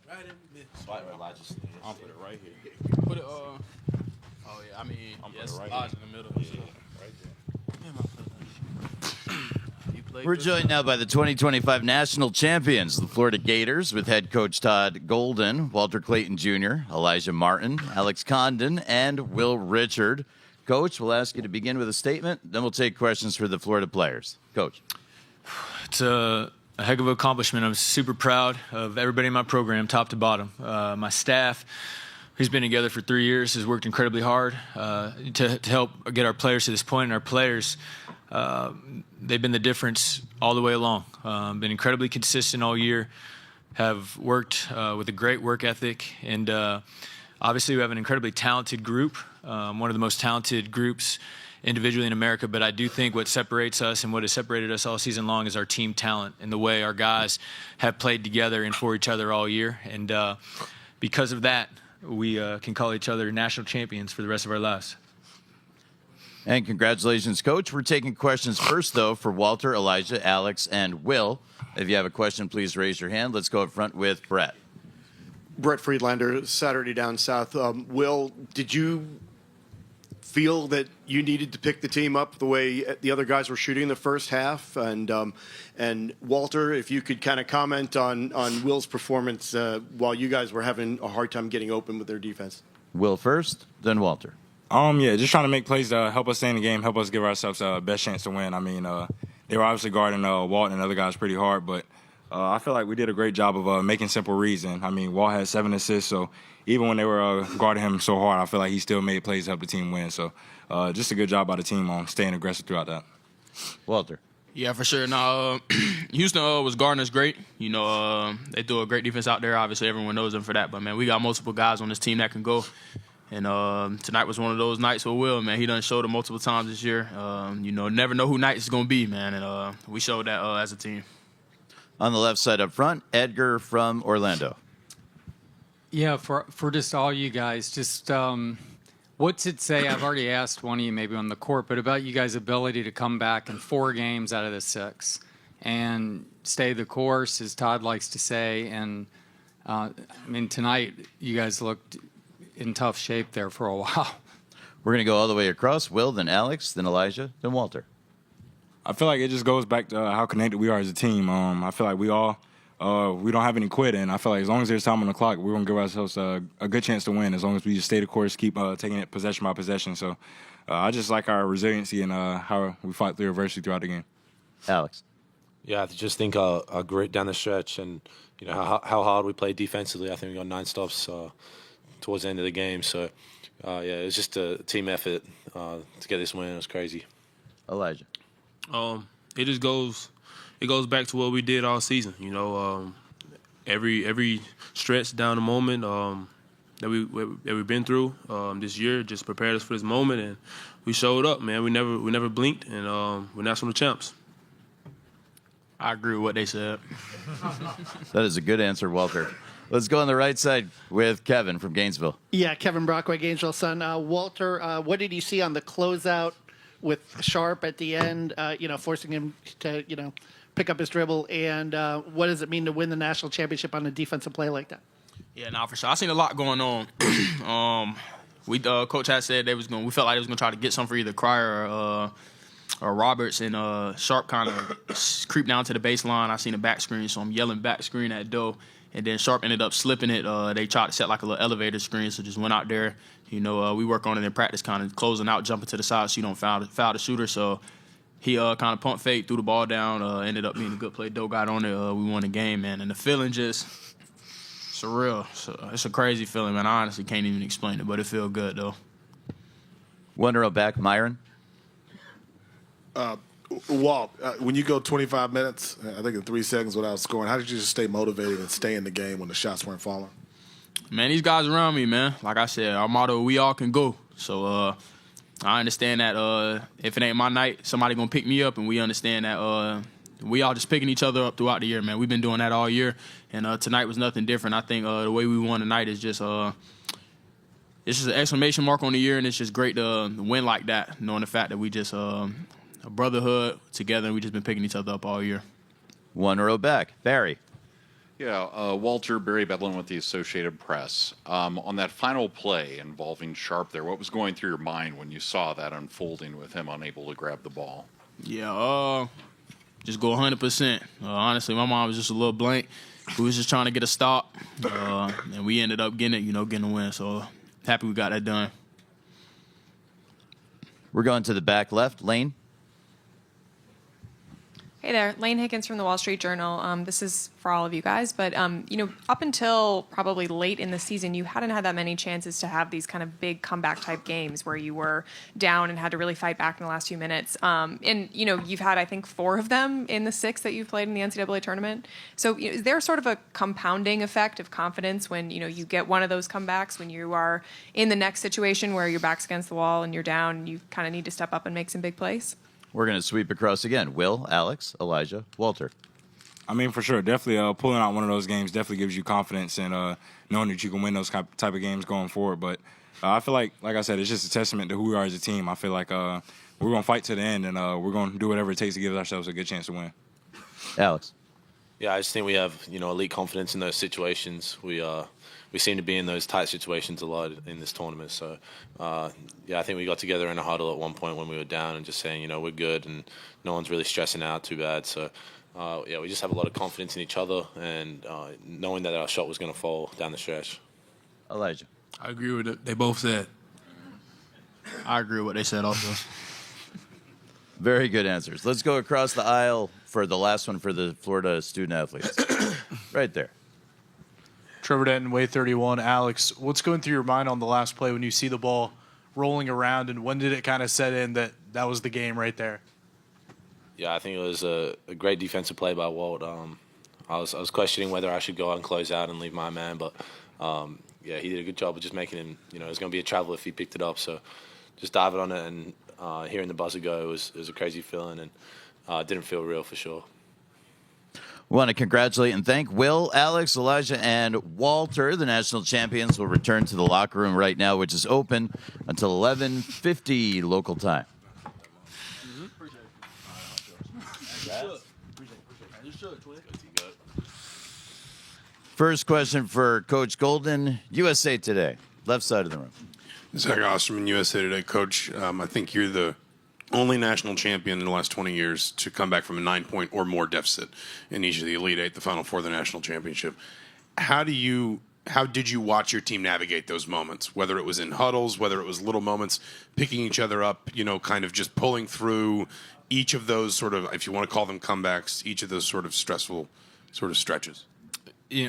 I'll put it right here. Put it, oh, yeah, I mean, yes, right odds in the middle. Yeah, right there. We're joined now by the 2025 national champions, the Florida Gators, with head coach Todd Golden, Walter Clayton Jr., Elijah Martin, Alex Condon, and Will Richard. Coach, we'll ask you to begin with a statement, then we'll take questions for the Florida players. Coach. It's a heck of an accomplishment. I'm super proud of everybody in my program, top to bottom. My staff, who's been together for 3 years, has worked incredibly hard to help get our players to this point. And our players, they've been the difference all the way along. Been incredibly consistent all year, have worked with a great work ethic. And obviously we have an incredibly talented group, one of the most talented groups individually in America, but I do think what separates us and what has separated us all season long is our team talent and the way our guys have played together and for each other all year. And because of that, we can call each other national champions for the rest of our lives. And congratulations, Coach. We're taking questions first, though, for Walter, Elijah, Alex, and Will. If you have a question, please raise your hand. Let's go up front with Brett. Brett Friedlander, Saturday Down South. Will, did you feel that you needed to pick the team up the way the other guys were shooting in the first half? And Walter, if you could kind of comment on Will's performance while you guys were having a hard time getting open with their defense. Will first, then Walter. Yeah, just trying to make plays to help us stay in the game, help us give ourselves a best chance to win. I mean, they were obviously guarding Walt and other guys pretty hard, but I feel like we did a great job of making simple reads. And, I mean, Walt had 7 assists, so even when they were guarding him so hard, I feel like he still made plays to help the team win. So just a good job by the team on staying aggressive throughout that. Walter. Yeah, for sure. Now, Houston was guarding us great. You know, they do a great defense out there. Obviously, everyone knows them for that. But, man, we got multiple guys on this team that can go. And tonight was one of those nights with Will, man. He done showed it multiple times this year. You know, never know who night it's going to be, man. And we showed that as a team. On the left side up front, Edgar from Orlando. Yeah, for just all you guys, just what's it say? I've already asked one of you maybe on the court, but about you guys' ability to come back in 4 games out of the 6 and stay the course, as Todd likes to say. And, I mean, tonight you guys looked in tough shape there for a while. We're going to go all the way across. Will, then Alex, then Elijah, then Walter. I feel like it just goes back to how connected we are as a team. I feel like we all we don't have any quitting. I feel like as long as there's time on the clock, we're going to give ourselves a good chance to win as long as we just stay the course, keep taking it possession by possession. So I just like our resiliency and how we fight through adversity throughout the game. Alex. Yeah, I just think our grit down the stretch and you know how hard we played defensively. I think we got 9 stops towards the end of the game. So, yeah, it was just a team effort to get this win. It was crazy. Elijah. It just goes back to what we did all season. You know, every stretch down the moment that we've been through this year just prepared us for this moment, and we showed up, man. We never blinked, and we're national champs. I agree with what they said. That is a good answer, Walter. Let's go on the right side with Kevin from Gainesville. Yeah, Kevin Brockway, Gainesville Sun. Walter, what did you see on the closeout with Sharp at the end, forcing him to, pick up his dribble? And what does it mean to win the national championship on a defensive play like that? Yeah, for sure. I seen a lot going on. Coach had said we felt like they was gonna try to get some for either Cryer or Roberts, and Sharp kind of creeped down to the baseline. I seen a back screen, so I'm yelling back screen at Doe. And then Sharp ended up slipping it. They tried to set like a little elevator screen, so just went out there. We work on it in practice, kind of closing out, jumping to the side so you don't foul the shooter. So he kind of pump fake, threw the ball down, ended up being a good play. Doe got on it. We won the game, man. And the feeling just surreal. So it's a crazy feeling, man. I honestly can't even explain it, but it feels good, though. 1 row back, Myron. Walt, when you go 25 minutes, I think in 3 seconds without scoring, how did you just stay motivated and stay in the game when the shots weren't falling? Man, these guys around me, man. Like I said, our motto, we all can go. So I understand that if it ain't my night, somebody going to pick me up, and we understand that we all just picking each other up throughout the year, man. We've been doing that all year, and tonight was nothing different. I think the way we won tonight is just it's just an exclamation mark on the year, and it's just great to win like that, knowing the fact that we just a brotherhood together, and we just been picking each other up all year. 1 row back, Barry. Yeah, Walter, Barry Bedlin with the Associated Press. On that final play involving Sharp there, what was going through your mind when you saw that unfolding with him unable to grab the ball? Yeah, just go 100%. Honestly, my mind was just a little blank. We was just trying to get a stop, and we ended up getting it, getting a win. So happy we got that done. We're going to the back left. Lane. Hey there, Lane Higgins from the Wall Street Journal. This is for all of you guys, but up until probably late in the season, you hadn't had that many chances to have these kind of big comeback type games where you were down and had to really fight back in the last few minutes. You've had, I think, 4 of them in the 6 that you've played in the NCAA tournament. So is there sort of a compounding effect of confidence when you get one of those comebacks when you are in the next situation where your back's against the wall and you're down and you kind of need to step up and make some big plays? We're going to sweep across again. Will, Alex, Elijah, Walter. I mean, for sure, definitely pulling out one of those games definitely gives you confidence and knowing that you can win those type of games going forward. But I feel like I said, it's just a testament to who we are as a team. I feel like we're going to fight to the end, and we're going to do whatever it takes to give ourselves a good chance to win. Alex. Yeah, I just think we have elite confidence in those situations. We seem to be in those tight situations a lot in this tournament. So, I think we got together in a huddle at one point when we were down and just saying, we're good and no one's really stressing out too bad. So, we just have a lot of confidence in each other and knowing that our shot was going to fall down the stretch. Elijah. I agree with what they both said. I agree with what they said also. Very good answers. Let's go across the aisle for the last one for the Florida student athletes. Right there. Trevor Denton, Way 31. Alex, what's going through your mind on the last play when you see the ball rolling around, and when did it kind of set in that was the game right there? Yeah, I think it was a great defensive play by Walt. I was questioning whether I should go out and close out and leave my man, but he did a good job of just making him. It was going to be a travel if he picked it up. So just diving on it and hearing the buzzer go, it was a crazy feeling, and it didn't feel real for sure. We want to congratulate and thank Will, Alex, Elijah, and Walter. The national champions will return to the locker room right now, which is open until 11:50 local time. First question for Coach Golden, USA Today, left side of the room. Zach Osterman, USA Today. Coach, I think you're the only national champion in the last 20 years to come back from a 9-point or more deficit in each of the Elite Eight, the Final Four, the national championship. How did you watch your team navigate those moments, whether it was in huddles, whether it was little moments, picking each other up, kind of just pulling through each of those sort of, if you want to call them comebacks, each of those sort of stressful sort of stretches?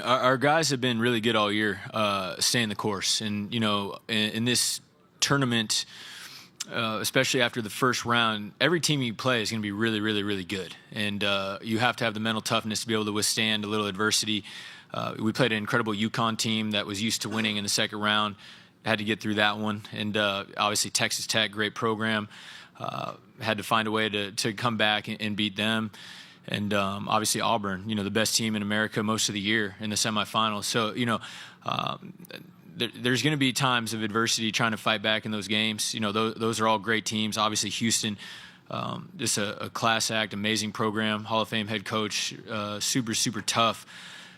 Our guys have been really good all year, staying the course. And, in this tournament, especially after the first round, every team you play is going to be really, really, really good. And you have to have the mental toughness to be able to withstand a little adversity. We played an incredible UConn team that was used to winning in the second round, had to get through that one. And obviously Texas Tech, great program, had to find a way to come back and beat them. And obviously Auburn, the best team in America most of the year in the semifinals. So, there's going to be times of adversity trying to fight back in those games. Those are all great teams. Obviously Houston, just a class act, amazing program, Hall of Fame head coach, super, super tough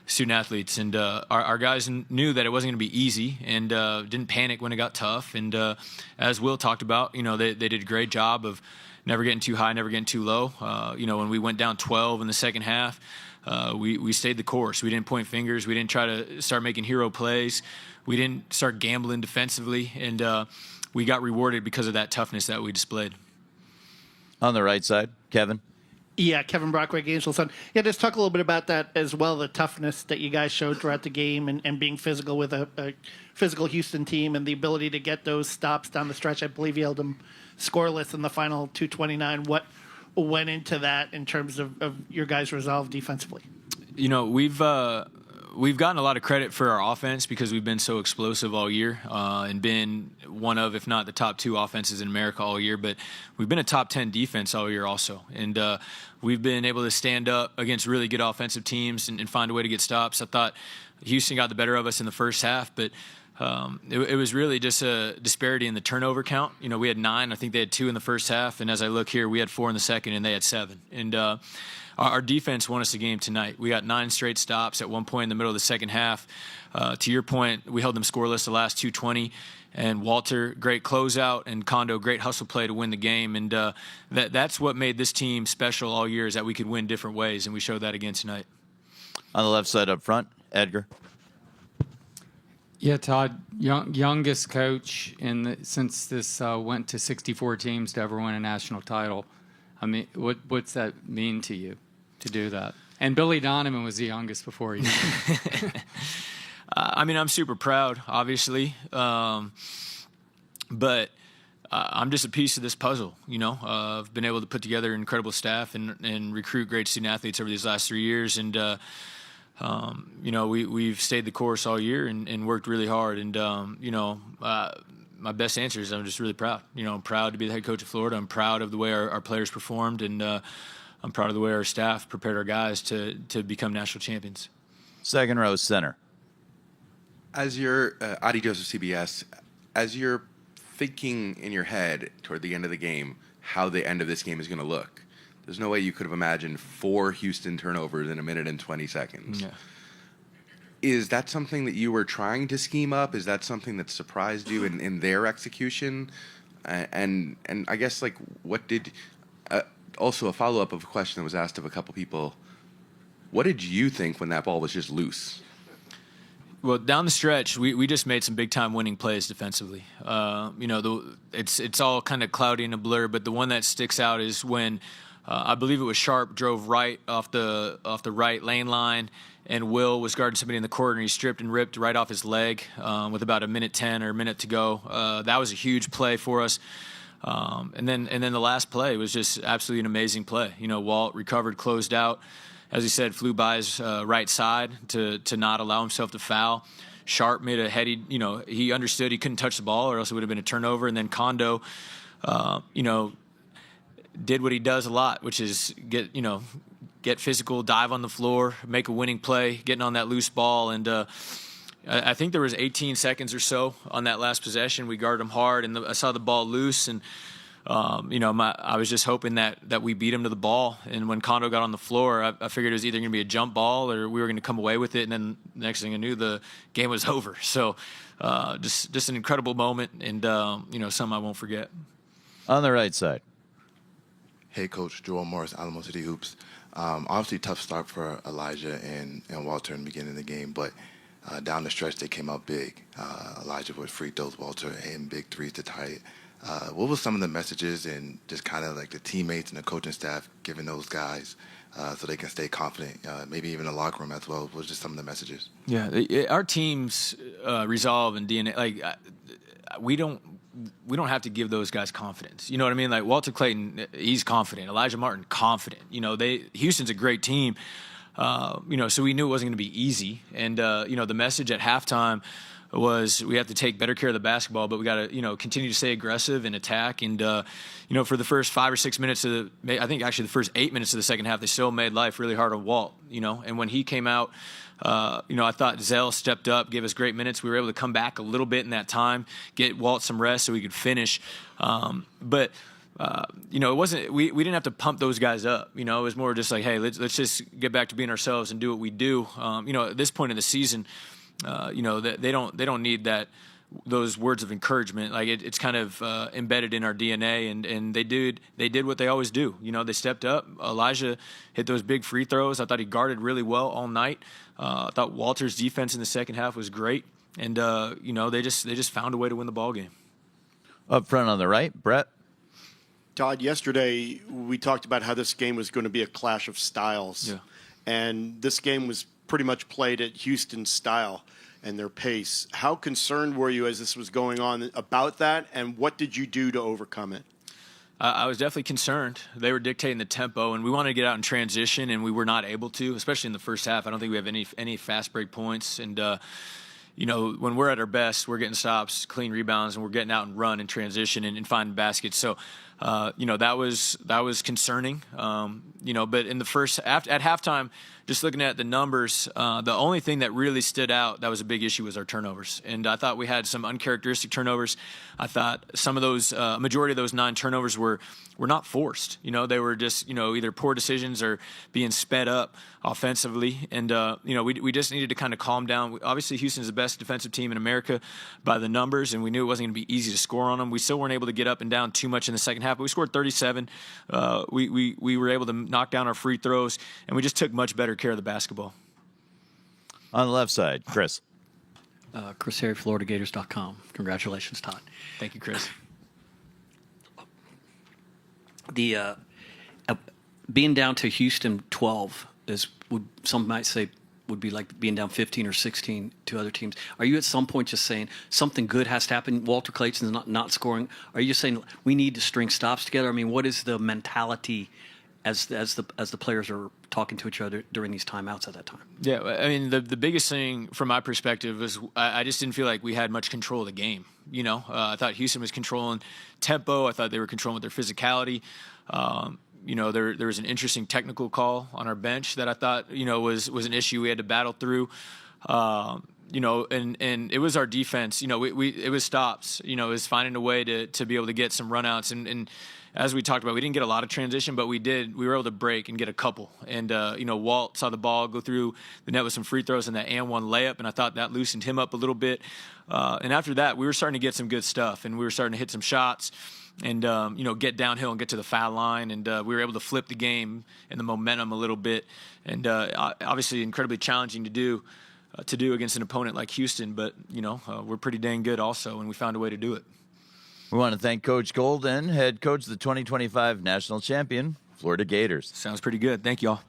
student athletes. And our guys knew that it wasn't going to be easy and didn't panic when it got tough. And as Will talked about, they did a great job of never getting too high, never getting too low. When we went down 12 in the second half, we stayed the course. We didn't point fingers. We didn't try to start making hero plays. We didn't start gambling defensively. And we got rewarded because of that toughness that we displayed. On the right side, Kevin. Yeah, Kevin Brockway, Gainesville Sun. Yeah, just talk a little bit about that as well, the toughness that you guys showed throughout the game and being physical with a physical Houston team and the ability to get those stops down the stretch. I believe you held them scoreless in the final 229. What went into that in terms of your guys' resolve defensively? We've gotten a lot of credit for our offense because we've been so explosive all year and been one of, if not the top 2 offenses in America all year. But we've been a top 10 defense all year also. And we've been able to stand up against really good offensive teams and find a way to get stops. I thought Houston got the better of us in the first half, but it was really just a disparity in the turnover count. You know, we had 9. I think they had 2 in the first half. And as I look here, we had 4 in the second, and they had 7. And our defense won us the game tonight. We got 9 straight stops at one point in the middle of the second half. To your point, we held them scoreless the last 2:20. And Walter, great closeout, and Kondo, great hustle play to win the game. And that's what made this team special all year, is that we could win different ways, and we showed that again tonight. On the left side up front, Edgar. Yeah, Todd, youngest coach since this went to 64 teams to ever win a national title. I mean, what's that mean to you to do that? And Billy Donovan was the youngest before you. I mean, I'm super proud, obviously, but I'm just a piece of this puzzle. You know, I've been able to put together an incredible staff and recruit great student athletes over these last 3 years, and you know, we've stayed the course all year and worked really hard. And you know, my best answer is I'm just really proud. You know, I'm proud to be the head coach of Florida. I'm proud of the way our players performed, and I'm proud of the way our staff prepared our guys to become national champions. Second row center. As you're Adi Joseph, CBS, as you're thinking in your head toward the end of the game how the end of this game is going to look, there's no way you could have imagined 4 Houston turnovers in 1 minute and 20 seconds. Yeah. Is that something that you were trying to scheme up? Is that something that surprised you in their execution? And I guess, like, what did also a follow-up of a question that was asked of a couple people, what did you think when that ball was just loose? Well, down the stretch, we just made some big-time winning plays defensively. You know, it's all kind of cloudy and a blur, but the one that sticks out is when I believe it was Sharp drove right off the right lane line, and Will was guarding somebody in the corner, and he stripped and ripped right off his leg with about 1:10 or a minute to go. That was a huge play for us. And then the last play was just absolutely an amazing play. You know, Walt recovered, closed out. As he said, flew by his right side to not allow himself to foul. Sharp made a heady, you know, he understood he couldn't touch the ball or else it would have been a turnover. And then Kondo, you know, did what he does a lot, which is get physical, dive on the floor, make a winning play, getting on that loose ball. And I think there was 18 seconds or so on that last possession. We guarded him hard, and I saw the ball loose, and you know, I was just hoping that we beat him to the ball. And when Kondo got on the floor, I figured it was either going to be a jump ball or we were going to come away with it. And then the next thing I knew, the game was over. So just an incredible moment, and you know, something I won't forget. On the right side. Hey, Coach, Joel Morris, Alamo City Hoops. Obviously, tough start for Elijah and Walter in the beginning of the game, but down the stretch, they came out big. Elijah with free throws, Walter hitting big threes to tie it. What was some of the messages and just kind of like the teammates and the coaching staff giving those guys so they can stay confident, maybe even the locker room as well? What was just some of the messages? Yeah, our team's resolve and DNA, like we don't have to give those guys confidence. You know what I mean? Like Walter Clayton, he's confident. Elijah Martin, confident. You know, Houston's a great team. You know, so we knew it wasn't going to be easy. And you know, the message at halftime was we have to take better care of the basketball, but we got to, you know, continue to stay aggressive and attack. And, you know, for the first 5 or 6 minutes I think actually the first 8 minutes of the second half, they still made life really hard on Walt, you know. And when he came out, you know, I thought Zell stepped up, gave us great minutes. We were able to come back a little bit in that time, get Walt some rest so we could finish. But you know, it wasn't, we didn't have to pump those guys up. You know, it was more just like, hey, let's just get back to being ourselves and do what we do. You know, at this point in the season, you know, they don't need those words of encouragement. Like it's kind of embedded in our DNA, and they did what they always do. You know, they stepped up. Elijah hit those big free throws. I thought he guarded really well all night. I thought Walter's defense in the second half was great, and you know, they just found a way to win the ball game. Up front on the right, Brett. Todd, yesterday we talked about how this game was going to be a clash of styles, and this game was pretty much played at Houston's style and their pace. How concerned were you as this was going on about that, and what did you do to overcome it? I was definitely concerned. They were dictating the tempo, and we wanted to get out in transition, and we were not able to, especially in the first half. I don't think we have any fast break points, and you know, when we're at our best, we're getting stops, clean rebounds, and we're getting out and run in transition and finding baskets. So That was concerning. But in the first at halftime, just looking at the numbers, the only thing that really stood out that was a big issue was our turnovers, and I thought we had some uncharacteristic turnovers. I thought some of those, majority of those 9 turnovers were not forced. They were just either poor decisions or being sped up offensively, and we just needed to kind of calm down. Obviously, Houston's the best defensive team in America by the numbers, and we knew it wasn't going to be easy to score on them. We still weren't able to get up and down too much in the second half, but we scored 37. We were able to knock down our free throws, and we just took much better care of the basketball. On the left side, Chris. Chris Harry, FloridaGators.com. Congratulations, Todd. Thank you, Chris. The being down to Houston 12 some might say would be like being down 15 or 16 to other teams. Are you at some point just saying something good has to happen? Walter Clayton's not scoring. Are you just saying we need to string stops together? I mean, what is the mentality as the players are talking to each other during these timeouts at that time? Yeah, I mean, the biggest thing from my perspective is I just didn't feel like we had much control of the game. I thought Houston was controlling tempo. I thought they were controlling their physicality. There was an interesting technical call on our bench that I thought, was an issue we had to battle through. And it was our defense. It was stops. It was finding a way to be able to get some runouts. And as we talked about, we didn't get a lot of transition, but we were able to break and get a couple. And, Walt saw the ball go through the net with some free throws and that and one layup, and I thought that loosened him up a little bit. And after that, we were starting to get some good stuff, and we were starting to hit some shots and, get downhill and get to the foul line. And we were able to flip the game and the momentum a little bit. And obviously incredibly challenging to do against an opponent like Houston, but, we're pretty dang good also, and we found a way to do it. We want to thank Coach Golden, head coach of the 2025 national champion, Florida Gators. Sounds pretty good. Thank you all.